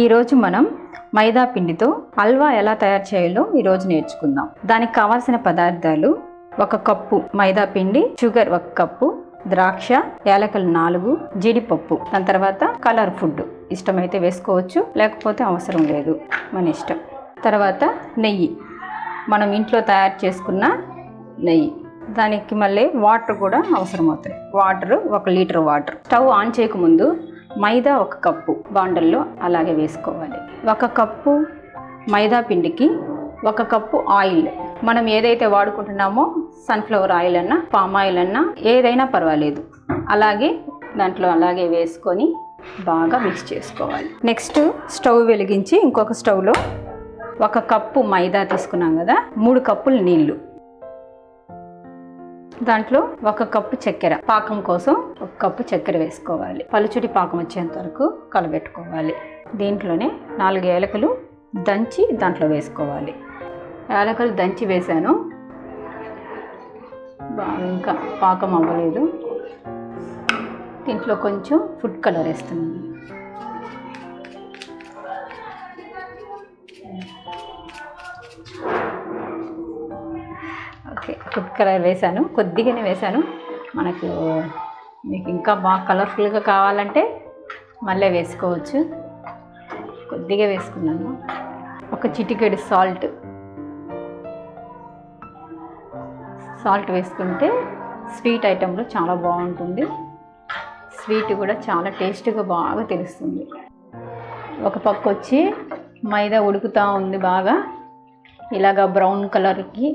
ఈరోజు మనం మైదా పిండితో హల్వా ఎలా తయారు చేయాలో ఈరోజు నేర్చుకుందాం. దానికి కావాల్సిన పదార్థాలు: 1 కప్పు మైదా పిండి, షుగర్ 1 కప్పు, ద్రాక్ష, యాలకులు 4, జీడిపప్పు, దాని తర్వాత కలర్ ఫుడ్ ఇష్టమైతే వేసుకోవచ్చు, లేకపోతే అవసరం లేదు, మన ఇష్టం. తర్వాత నెయ్యి, మనం ఇంట్లో తయారు చేసుకున్న నెయ్యి. దానికి మళ్ళీ వాటర్ కూడా అవసరం అవుతాయి. Water 1 litre water. Stove on చేయకముందు మైదా 1 కప్పు బాండల్లో అలాగే వేసుకోవాలి. 1 కప్పు మైదా పిండికి 1 కప్పు ఆయిల్. మనం ఏదైతే వాడుకుంటున్నామో సన్ఫ్లవర్ ఆయిల్ అన్నా పామ్ ఆయిల్ అన్నా ఏదైనా పర్వాలేదు, అలాగే దాంట్లో అలాగే వేసుకొని బాగా మిక్స్ చేసుకోవాలి. నెక్స్ట్ స్టవ్ వెలిగించి ఇంకొక స్టవ్లో 1 కప్పు మైదా తీసుకున్నాం కదా, 3 కప్పులు నీళ్లు, దాంట్లో 1 కప్పు చక్కెర, పాకం కోసం 1 కప్పు చక్కెర వేసుకోవాలి. పలుచుటి పాకం వచ్చేంత వరకు కలబెట్టుకోవాలి. దీంట్లోనే 4 యాలకులు దంచి దాంట్లో వేసుకోవాలి. యాలకులు దంచి వేసాను, ఇంకా పాకం అవ్వలేదు. దీంట్లో కొంచెం ఫుడ్ కలర్ వేస్తున్నాను. ఓకే, ఫుడ్ కలర్ వేసాను, కొద్దిగానే వేసాను. మీకు ఇంకా బాగా కలర్ఫుల్గా కావాలంటే మళ్ళీ వేసుకోవచ్చు. కొద్దిగా వేసుకున్నాను. 1 చిటికెడు సాల్ట్ వేసుకుంటే స్వీట్ ఐటెంలో చాలా బాగుంటుంది. స్వీట్ కూడా చాలా టేస్ట్గా బాగా తెలుస్తుంది. ఒక పక్క వచ్చి మైదా ఉడుకుతూ ఉంది బాగా, ఇలాగా బ్రౌన్ కలర్కి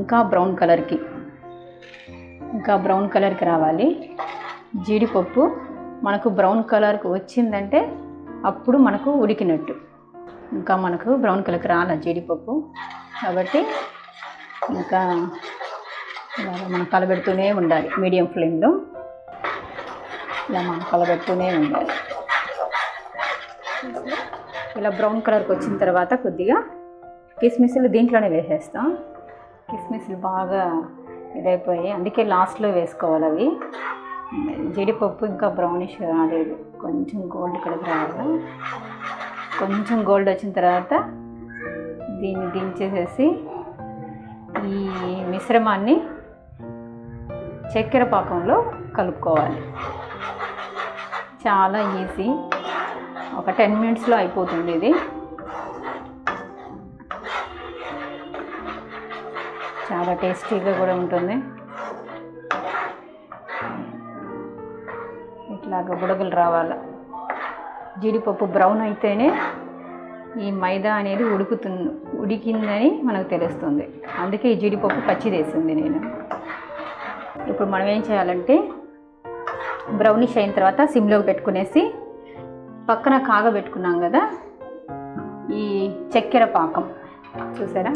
ఇంకా బ్రౌన్ కలర్కి రావాలి. జీడిపప్పు మనకు బ్రౌన్ కలర్కి వచ్చిందంటే అప్పుడు మనకు ఉడికినట్టు. ఇంకా మనకు బ్రౌన్ కలర్కి రాల జీడిపప్పు, కాబట్టి ఇంకా మనం కలబెడుతూనే ఉండాలి. మీడియం ఫ్లేమ్లో ఇలా మనం కలబెడుతూనే ఉండాలి. ఇలా బ్రౌన్ కలర్కి వచ్చిన తర్వాత కొద్దిగా కిస్మిస్లు దీంట్లోనే వేసేస్తాం. కిస్మిస్లు బాగా ఇదైపోయాయి, అందుకే లాస్ట్లో వేసుకోవాలి అవి. జీడిపప్పు ఇంకా బ్రౌనిష్ రాలేదు, కొంచెం గోల్డ్ కలర్ రావాలి. కొంచెం గోల్డ్ వచ్చిన తర్వాత దీన్ని దించేసేసి ఈ మిశ్రమాన్ని చక్కెర పాకంలో కలుపుకోవాలి. చాలా ఈజీ, ఒక 10 మినిట్స్లో అయిపోతుంది ఇది. చాలా టేస్టీగా కూడా ఉంటుంది. ఇట్లాగా బుడగలు రావాలి. జీడిపప్పు బ్రౌన్ అయితేనే ఈ మైదా అనేది ఉడికిందని మనకు తెలుస్తుంది. అందుకే ఈ జీడిపప్పు పచ్చిదేసింది నేను. ఇప్పుడు మనం ఏం చేయాలంటే బ్రౌనిష్ అయిన తర్వాత సిమ్లోకి పెట్టుకునేసి పక్కన కాగబెట్టుకున్నాం కదా ఈ చక్కెర పాకం, చూసారా,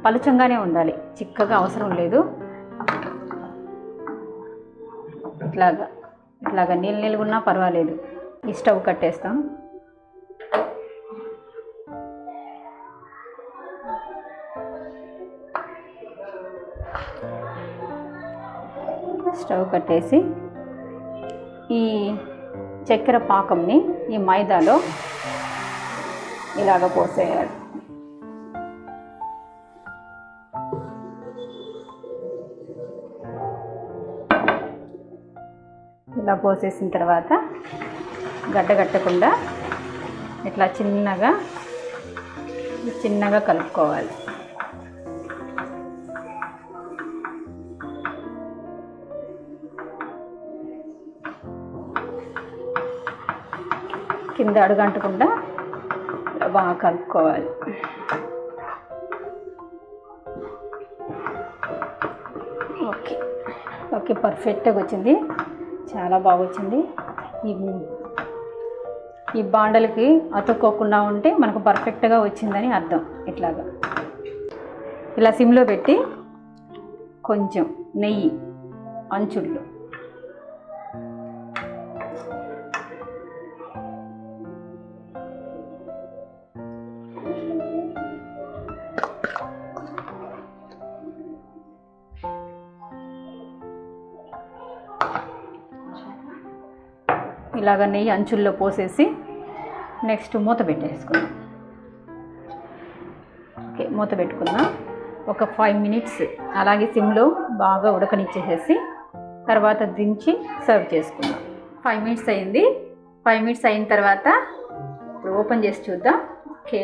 పలుచంగానే ఉండాలి, చిక్కగా అవసరం లేదు. ఇట్లాగా నీళ్ళు ఉన్నా పర్వాలేదు. ఈ స్టవ్ కట్టేస్తాం. స్టవ్ కట్టేసి ఈ చక్కెర పాకంని ఈ మైదాలో ఇలాగ పోసేయాలి. ఇలా పోసేసిన తర్వాత గడ్డగట్టకుండా ఇట్లా చిన్నగా కలుపుకోవాలి. కింద అడుగంటకుండా బాగా కలుపుకోవాలి. ఓకే, పర్ఫెక్ట్గా వచ్చింది, చాలా బాగా వచ్చింది. ఈ బాండలకి అతుక్కోకుండా ఉంటే మనకు పర్ఫెక్ట్గా వచ్చిందని అర్థం. ఇలా సిమ్లో పెట్టి కొంచెం నెయ్యి అంచుల్లో ఇలాగ నెయ్యి అంచుల్లో పోసేసి నెక్స్ట్ మూత పెట్టేసుకుందాం. ఓకే, మూత పెట్టుకుందాం. ఒక 5 మినిట్స్ అలాగే సిమ్లో బాగా ఉడకనిచ్చేసేసి తర్వాత దించి సర్వ్ చేసుకుందాం. 5 మినిట్స్ అయింది. 5 మినిట్స్ అయిన తర్వాత ఇప్పుడు ఓపెన్ చేసి చూద్దాం. Okay,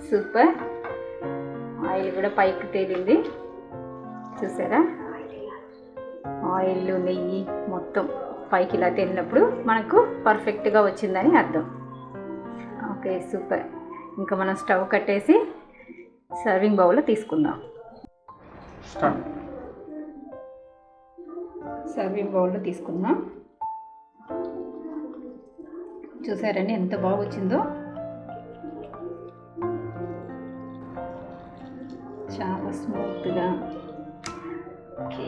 super. ఆయిల్ కూడా పైకి తేలింది, చూసారా? ఆయిల్ నెయ్యి మొత్తం పైకి ఇలా తేలినప్పుడు మనకు పర్ఫెక్ట్గా వచ్చిందని అర్థం. Okay, super. ఇంకా మనం స్టవ్ కట్టేసి సర్వింగ్ బౌల్లో తీసుకుందాం. సర్వింగ్ బౌల్లో తీసుకుందాం. చూసారండి ఎంత బాగా వచ్చిందో, చాలా స్మూత్గా. ఓకే.